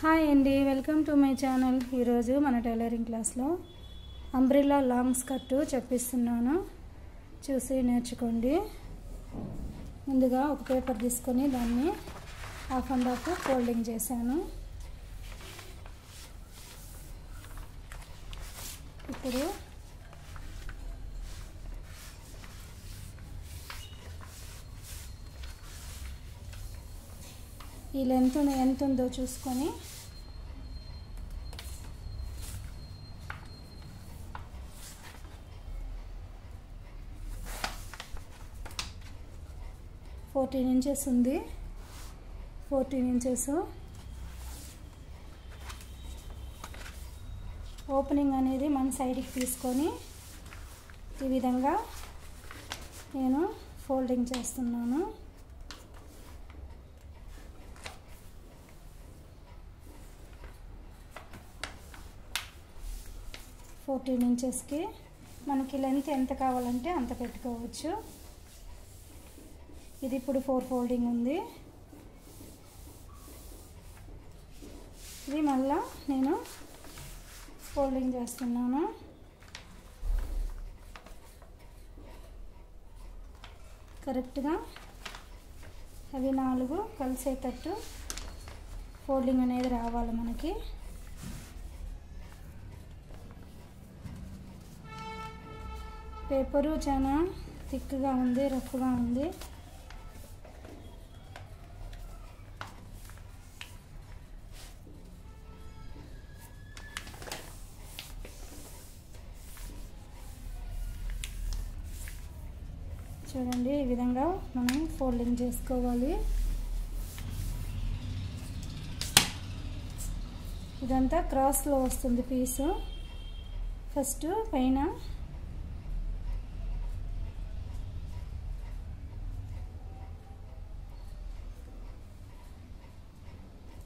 Hi అండి, welcome to my channel. ఈరోజు మన టైలరింగ్ క్లాస్లో అంబ్రెల్లా లాంగ్ స్కర్ట్ చెప్పిస్తున్నాను, చూసి నేర్చుకోండి. ముందుగా ఒక పేపర్ తీసుకొని దాన్ని హాఫ్ అండ్ హాఫ్ ఫోల్డింగ్ చేశాను. ఇప్పుడు ఈ లెంత్ ఎంత ఉందో చూసుకొని ఫోర్టీన్ ఇంచెస్ ఉంది. 14 ఇంచెస్ ఓపెనింగ్ అనేది మన సైడ్కి తీసుకొని ఈ విధంగా నేను ఫోల్డింగ్ చేస్తున్నాను. ఫోర్టీన్ ఇంచెస్కి మనకి లెంత్ ఎంత కావాలంటే అంత పెట్టుకోవచ్చు. ఇది ఇప్పుడు 4 ఫోల్డింగ్ ఉంది. ఇది మళ్ళా నేను ఫోల్డింగ్ చేస్తున్నాను. కరెక్ట్గా అవి 4 కలిసేటట్టు ఫోల్డింగ్ అనేది రావాలి మనకి. పేపరు చాలా థిక్గా ఉంది, రఫ్గా ఉంది. చూడండి, ఈ విధంగా మనం ఫోల్డింగ్ చేసుకోవాలి. ఇదంతా క్రాస్లో వస్తుంది పీసు. ఫస్ట్ పైన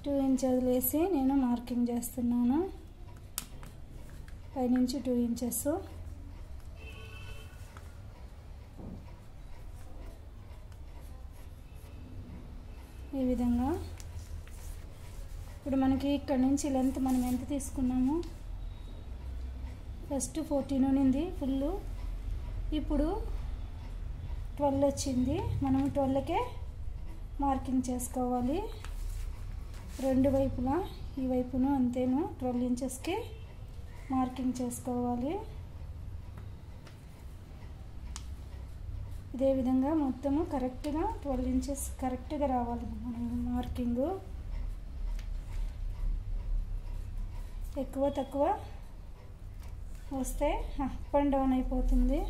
2 ఇంచెస్ వేసి నేను మార్కింగ్ చేస్తున్నాను. పైనుంచి 2 ఇంచెస్. ఈ విధంగా ఇప్పుడు మనకి ఇక్కడ నుంచి లెంత్ మనం ఎంత తీసుకున్నాము, ఫస్ట్ 14 ఉన్నింది ఫుల్, ఇప్పుడు 12 వచ్చింది. మనం 12కే మార్కింగ్ చేసుకోవాలి. రెండు వైపులా, ఈ వైపును అంతేను 12 ఇంచెస్కి మార్కింగ్ చేసుకోవాలి. ఇదే విధంగా మొత్తము కరెక్ట్గా 12 ఇంచెస్ కరెక్ట్గా రావాలి మనం మార్కింగు. ఎక్కువ తక్కువ వస్తే అప్ అండ్ డౌన్ అయిపోతుంది.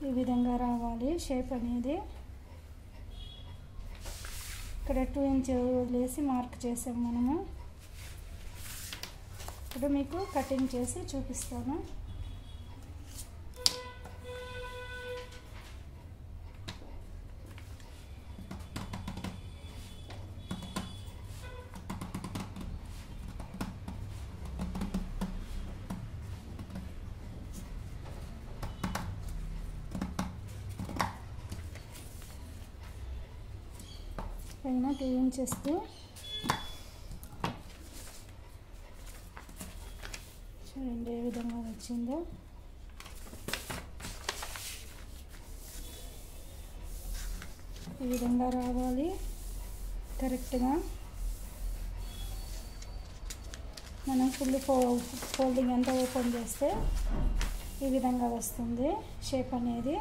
ఈ విధంగా రావాలి షేప్ అనేది. ఇక్కడ 2 ఇంచెస్ వదిలేసి మార్క్ చేసాం మనము. ఇప్పుడు మీకు కటింగ్ చేసి చూపిస్తాను. పైన 2 ఇంచెస్కి చూడండి ఏ విధంగా వచ్చిందో. ఈ విధంగా రావాలి కరెక్ట్గా. మనం ఫుల్ ఫోల్డింగ్ అంతా ఓపెన్ చేస్తే ఈ విధంగా వస్తుంది షేప్ అనేది.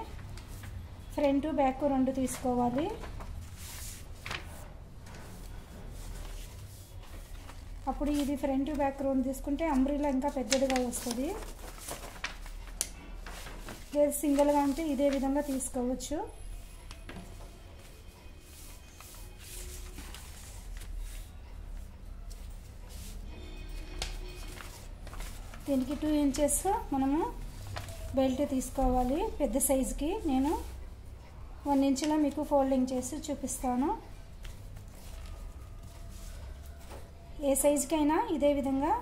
ఫ్రంట్ బ్యాక్ 2 తీసుకోవాలి. అప్పుడు ఇది ఫ్రంట్ బ్యాక్ 2 తీసుకుంటే అంబ్రెల్లా ఇంకా పెద్దదిగా వస్తుంది. లేదు సింగిల్గా అంటే ఇదే విధంగా తీసుకోవచ్చు. దీనికి 2 ఇంచెస్ మనము బెల్ట్ తీసుకోవాలి పెద్ద సైజుకి. నేను 1 ఇంచులో మీకు ఫోల్డింగ్ చేసి చూపిస్తాను. ఏ సైజుకైనా ఇదే విధంగా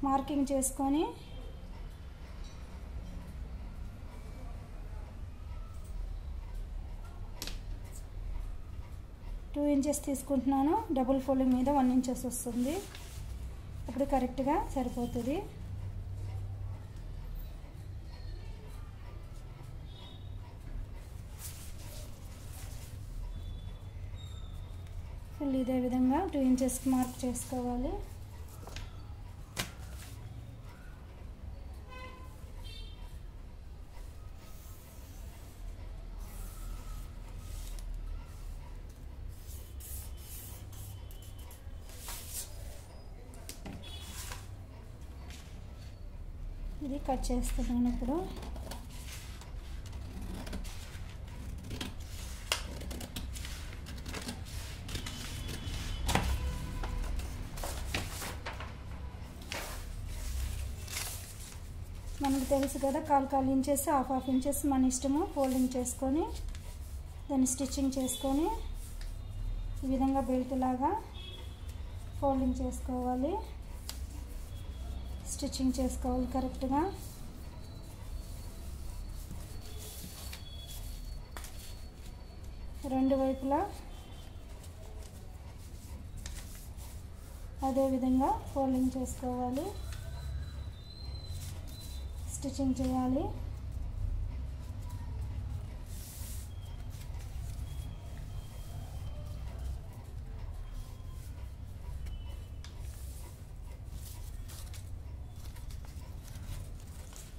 మార్కింగ్ చేసుకొని టూ ఇంచెస్ తీసుకుంటున్నాను. డబుల్ ఫోల్డింగ్ మీద 1 ఇంచెస్ వస్తుంది. అప్పుడు కరెక్ట్గా సరిపోతుంది. ఫుల్ ఇదే విధంగా 2 ఇంచెస్కి మార్క్ చేసుకోవాలి. ఇది కట్ చేస్తున్నాను ఇప్పుడు. మనకు తెలుసు కదా, 1/4 ఇంచెస్ 1/2 ఇంచెస్ మన ఇష్టము ఫోల్డింగ్ చేసుకొని దాన్ని స్టిచ్చింగ్ చేసుకొని ఈ విధంగా బెల్ట్ లాగా ఫోల్డింగ్ చేసుకోవాలి. స్టిచ్చింగ్ చేసుకోవాలి కరెక్ట్గా. రెండు వైపులా అదే విధంగా ఫోల్డింగ్ చేసుకోవాలి, స్టిచ్చింగ్ చేయాలి.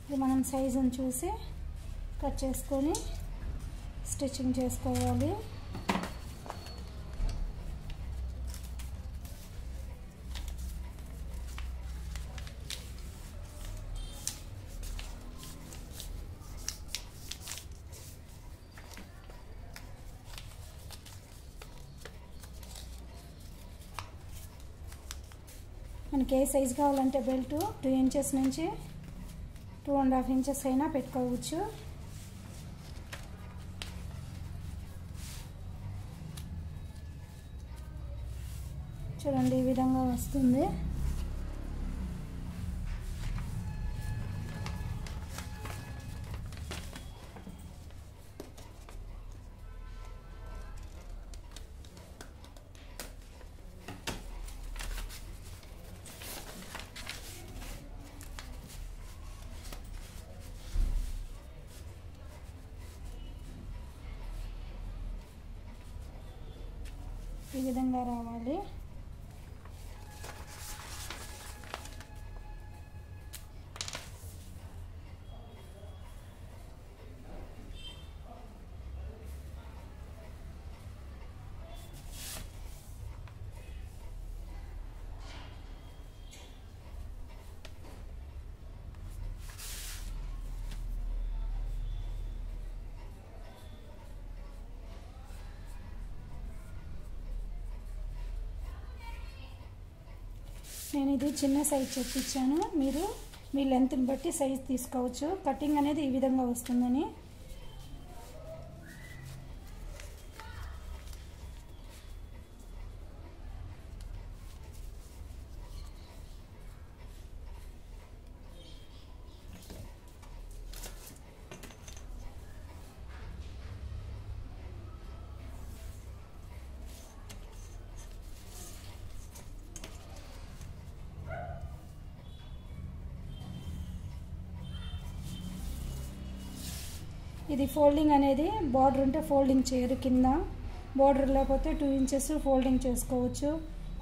ఇది మనం సైజుని చూసి కట్ చేసుకొని స్టిచ్చింగ్ చేసుకోవాలి. మనకి ఏ సైజు కావాలంటే బెల్ట్ 2 ఇంచెస్ నుంచి 2.5 ఇంచెస్ అయినా పెట్టుకోవచ్చు. చూడండి ఈ విధంగా వస్తుంది. ఈ విధంగా రావాలి. నేను ఇది చిన్న సైజ్ చెప్పించాను, మీరు మీ లెంత్ని బట్టి సైజ్ తీసుకోవచ్చు. కటింగ్ అనేది ఈ విధంగా వస్తుందని. ఇది ఫోల్డింగ్ అనేది బార్డర్ ఉంటే ఫోల్డింగ్ చేయరు, కింద బార్డర్ లేకపోతే 2 ఇంచెస్ ఫోల్డింగ్ చేసుకోవచ్చు,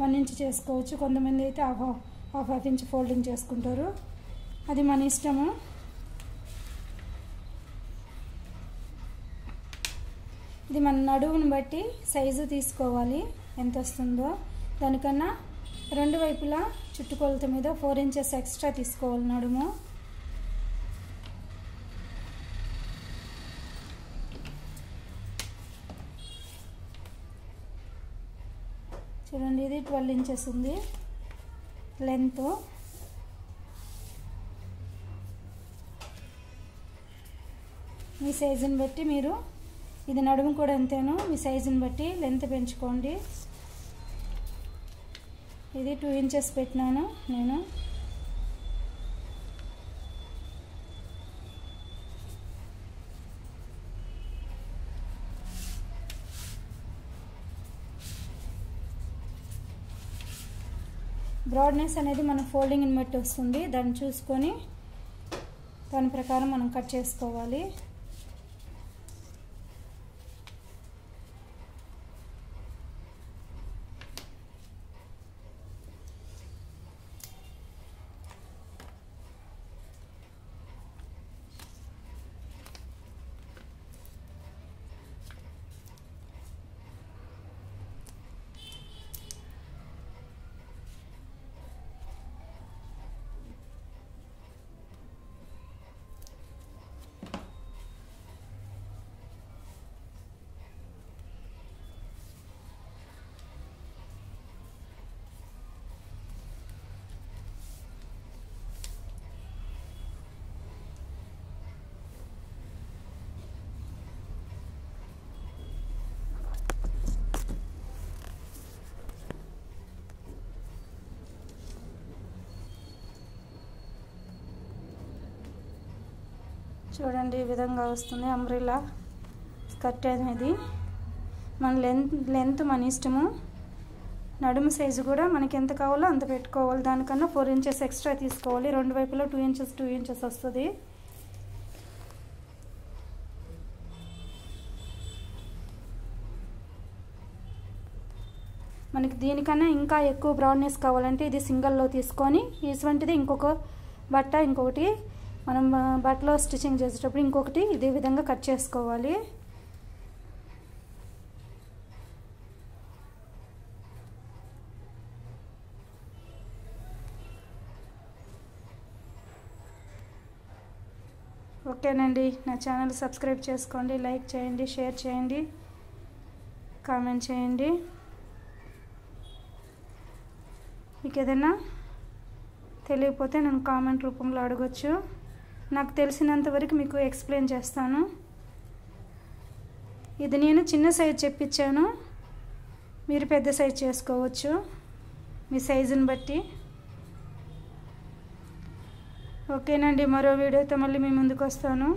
1 ఇంచ్ చేసుకోవచ్చు. కొంతమంది అయితే హాఫ్ ఇంచ్ ఫోల్డింగ్ చేసుకుంటారు. అది మన ఇష్టము. ఇది మన నడువుని బట్టి సైజు తీసుకోవాలి, ఎంత వస్తుందో. దానికన్నా 2 వైపులా చుట్టుకొలత మీద 4 ఇంచెస్ ఎక్స్ట్రా తీసుకోవాలి నడుము. చూడండి ఇది 12 ఇంచెస్ ఉంది లెంత్. మీ సైజుని బట్టి మీరు, ఇది నడుము కూడా అంతేను, మీ సైజుని బట్టి లెంత్ పెంచుకోండి. ఇది 2 ఇంచెస్ పెట్టినాను నేను. బ్రాడ్నెస్ అనేది మన ఫోల్డింగ్ని బట్టి వస్తుంది, దాన్ని చూసుకొని దాని ప్రకారం మనం కట్ చేసుకోవాలి. చూడండి ఈ విధంగా వస్తుంది అంబ్రెల్లా స్కర్ట్ అనేది. మన లెంత్ మన ఇష్టము, నడుము సైజు కూడా మనకి ఎంత కావాలో అంత పెట్టుకోవాలి. దానికన్నా 4 ఇంచెస్ ఎక్స్ట్రా తీసుకోవాలి. రెండు వైపులో 2 ఇంచెస్ వస్తుంది. మనకి దీనికన్నా ఇంకా ఎక్కువ బ్రాడ్నెస్ కావాలంటే ఇది సింగిల్లో తీసుకొని, ఇటువంటిది ఇంకొక బట్ట ఇంకొకటి మనం బట్టలో స్టిచ్చింగ్ చేసేటప్పుడు ఇంకొకటి ఇదే విధంగా కట్ చేసుకోవాలి. ఓకేనండి, నా ఛానల్ సబ్స్క్రైబ్ చేసుకోండి, లైక్ చేయండి, షేర్ చేయండి, కామెంట్ చేయండి. మీకు ఏదైనా తెలియకపోతే నన్ను కామెంట్ రూపంలో అడగొచ్చు. నాకు తెలిసినంత వరకు మీకు ఎక్స్ప్లెయిన్ చేస్తాను. ఇది నేను చిన్న సైజ్ చెప్పించాను, మీరు పెద్ద సైజ్ చేసుకోవచ్చు మీ సైజుని బట్టి. ఓకేనండి, మరో వీడియోతో మళ్ళీ మీ ముందుకు వస్తాను.